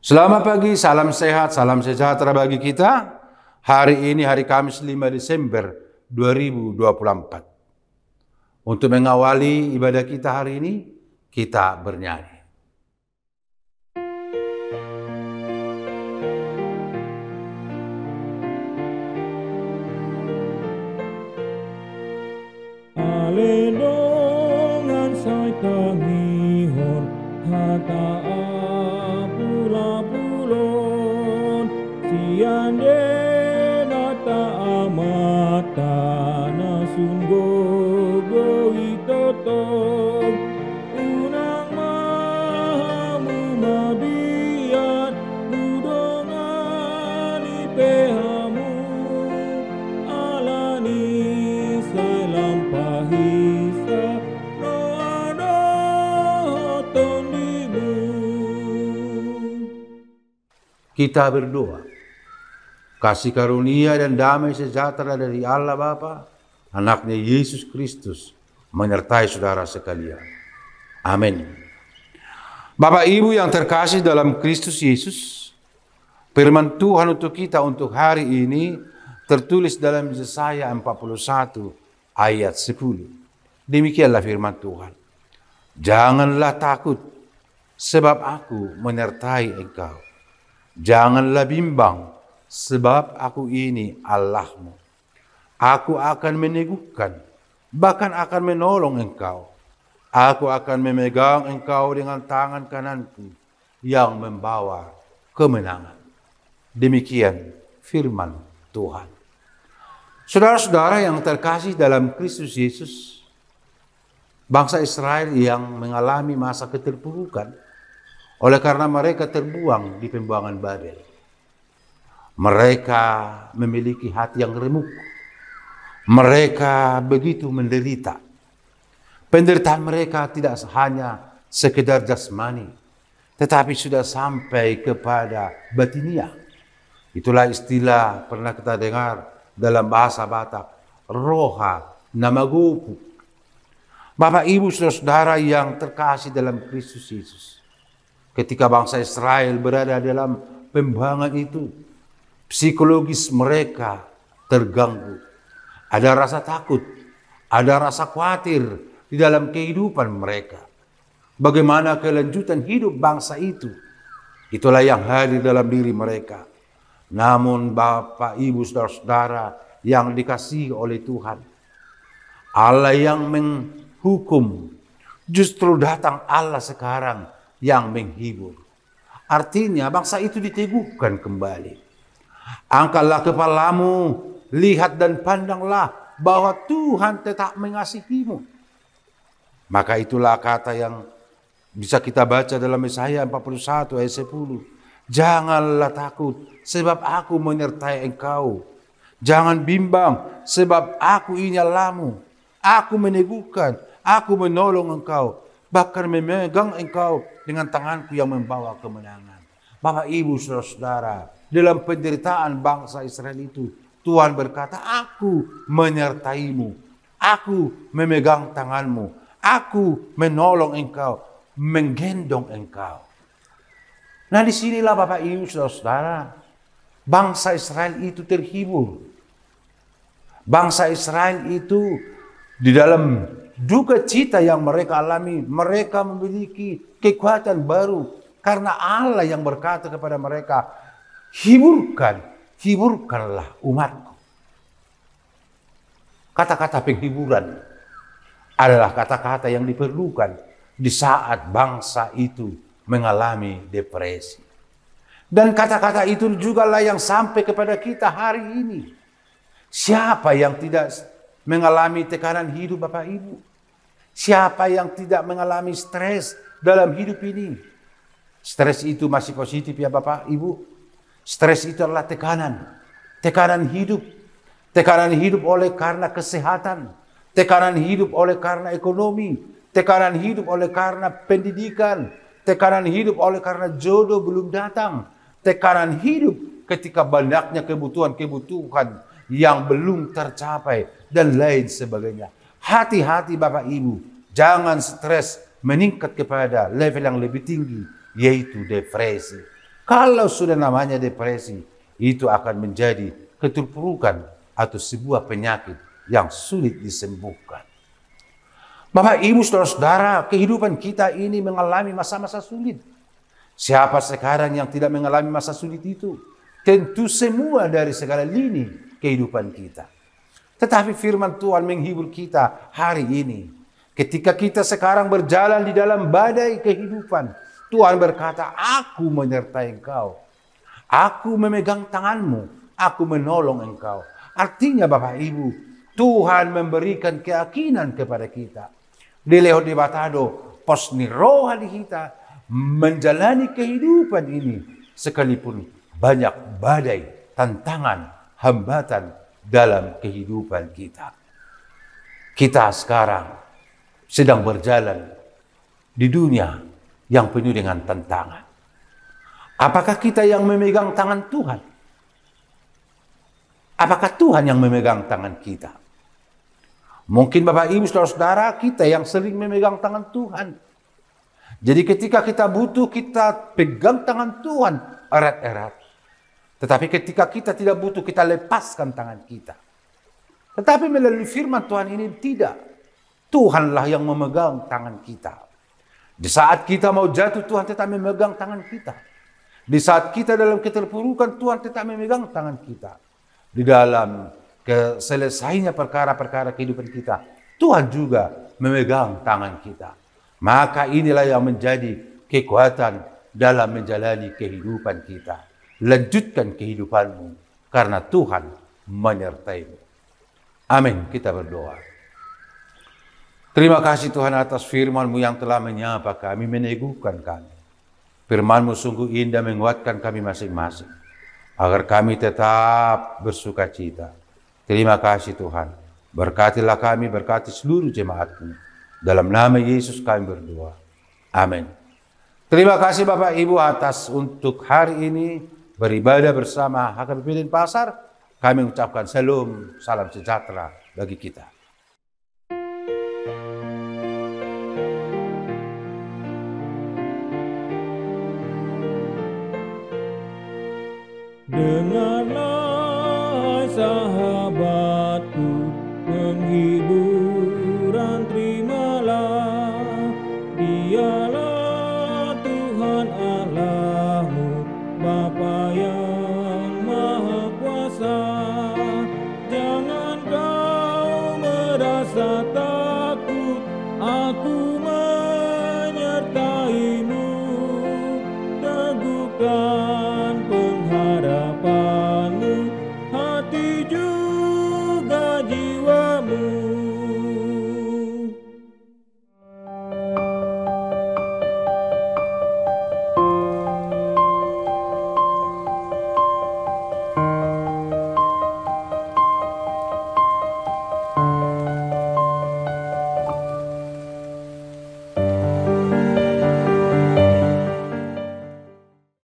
Selamat pagi, salam sehat, salam sejahtera bagi kita. Hari ini hari Kamis 5 Desember 2024. Untuk mengawali ibadah kita hari ini, kita bernyanyi. Alendongan sai tangihon hata apula-pulon siande nata amata nasunggo goitotong unang mahamu mabian udongan ipehamu alani sai lampahisa no ada tondimu. Kita berdoa. Kasih karunia dan damai sejahtera dari Allah Bapa, anaknya Yesus Kristus, menyertai saudara sekalian. Amin. Bapak Ibu yang terkasih dalam Kristus Yesus, firman Tuhan untuk kita untuk hari ini tertulis dalam Yesaya 41 ayat 10. Demikianlah firman Tuhan. Janganlah takut, sebab aku menyertai engkau. Janganlah bimbang, sebab aku ini Allahmu. Aku akan meneguhkan, bahkan akan menolong engkau. Aku akan memegang engkau dengan tangan kananku yang membawa kemenangan. Demikian firman Tuhan. Saudara-saudara yang terkasih dalam Kristus Yesus, bangsa Israel yang mengalami masa keterpurukan oleh karena mereka terbuang di pembuangan Babel. Mereka memiliki hati yang remuk. Mereka begitu menderita. Penderitaan mereka tidak hanya sekedar jasmani, tetapi sudah sampai kepada batiniah. Itulah istilah pernah kita dengar dalam bahasa Batak, roha namagopu. Bapak Ibu saudara-saudara yang terkasih dalam Kristus Yesus, ketika bangsa Israel berada dalam pembuangan itu, psikologis mereka terganggu. Ada rasa takut, ada rasa khawatir di dalam kehidupan mereka. Bagaimana kelanjutan hidup bangsa itu? Itulah yang hadir dalam diri mereka. Namun Bapak, Ibu, saudara-saudara yang dikasihi oleh Tuhan, Allah yang menghukum, justru datang Allah sekarang yang menghibur. Artinya bangsa itu diteguhkan kembali. Angkatlah kepalamu, lihat dan pandanglah bahwa Tuhan tetap mengasihimu. Maka itulah kata yang bisa kita baca dalam Yesaya 41 ayat 10. Janganlah takut, sebab aku menyertai engkau. Jangan bimbang, sebab aku ini Allahmu. Aku meneguhkan, aku menolong engkau. Bahkan memegang engkau dengan tanganku yang membawa kemenangan. Bapak, Ibu, saudara-saudara, dalam penderitaan bangsa Israel itu, Tuhan berkata, aku menyertaimu. Aku memegang tanganmu. Aku menolong engkau, menggendong engkau. Nah, disinilah Bapak, Ibu, saudara-saudara, bangsa Israel itu terhibur. Bangsa Israel itu di dalam duka cita yang mereka alami, mereka memiliki kekuatan baru karena Allah yang berkata kepada mereka, hiburkanlah umatku. Kata-kata penghiburan adalah kata-kata yang diperlukan di saat bangsa itu mengalami depresi. Dan kata-kata itu juga lah yang sampai kepada kita hari ini. Siapa yang tidak mengalami tekanan hidup, Bapak Ibu? Siapa yang tidak mengalami stres dalam hidup ini? Stres itu masih positif ya Bapak Ibu. Stres itu adalah tekanan. Tekanan hidup. Tekanan hidup oleh karena kesehatan. Tekanan hidup oleh karena ekonomi. Tekanan hidup oleh karena pendidikan. Tekanan hidup oleh karena jodoh belum datang. Tekanan hidup ketika banyaknya kebutuhan-kebutuhan yang belum tercapai dan lain sebagainya. Hati-hati Bapak Ibu, jangan stres meningkat kepada level yang lebih tinggi, yaitu depresi. Kalau sudah namanya depresi, itu akan menjadi keterpurukan atau sebuah penyakit yang sulit disembuhkan. Bapak, Ibu, saudara-saudara, kehidupan kita ini mengalami masa-masa sulit. Siapa sekarang yang tidak mengalami masa sulit itu? Tentu semua dari segala lini kehidupan kita. Tetapi firman Tuhan menghibur kita hari ini. Ketika kita sekarang berjalan di dalam badai kehidupan, Tuhan berkata, aku menyertai engkau. Aku memegang tanganmu, aku menolong engkau. Artinya Bapak Ibu, Tuhan memberikan keyakinan kepada kita. Di leho di batado, pos ni roha di kita, menjalani kehidupan ini. Sekalipun banyak badai, tantangan, hambatan dalam kehidupan kita. Kita sekarang sedang berjalan di dunia yang penuh dengan tantangan. Apakah kita yang memegang tangan Tuhan? Apakah Tuhan yang memegang tangan kita? Mungkin Bapak Ibu saudara-saudara, kita yang sering memegang tangan Tuhan. Jadi ketika kita butuh, kita pegang tangan Tuhan erat-erat. Tetapi ketika kita tidak butuh, kita lepaskan tangan kita. Tetapi melalui firman Tuhan ini tidak. Tuhanlah yang memegang tangan kita. Di saat kita mau jatuh, Tuhan tetap memegang tangan kita. Di saat kita dalam keterpurukan, Tuhan tetap memegang tangan kita. Di dalam selesainya perkara-perkara kehidupan kita, Tuhan juga memegang tangan kita. Maka inilah yang menjadi kekuatan dalam menjalani kehidupan kita. Lanjutkan kehidupanmu karena Tuhan menyertaimu. Amin. Kita berdoa. Terima kasih Tuhan atas firman-Mu yang telah menyapa kami, meneguhkan kami. Firman-Mu sungguh indah menguatkan kami masing-masing, agar kami tetap bersuka cita. Terima kasih Tuhan. Berkatilah kami, berkati seluruh jemaat-Mu. Dalam nama Yesus kami berdoa. Amin. Terima kasih Bapak Ibu atas untuk hari ini beribadah bersama HKBP Denpasar. Kami ucapkan salam sejahtera bagi kita. Dengarlah sahabatku, penghibur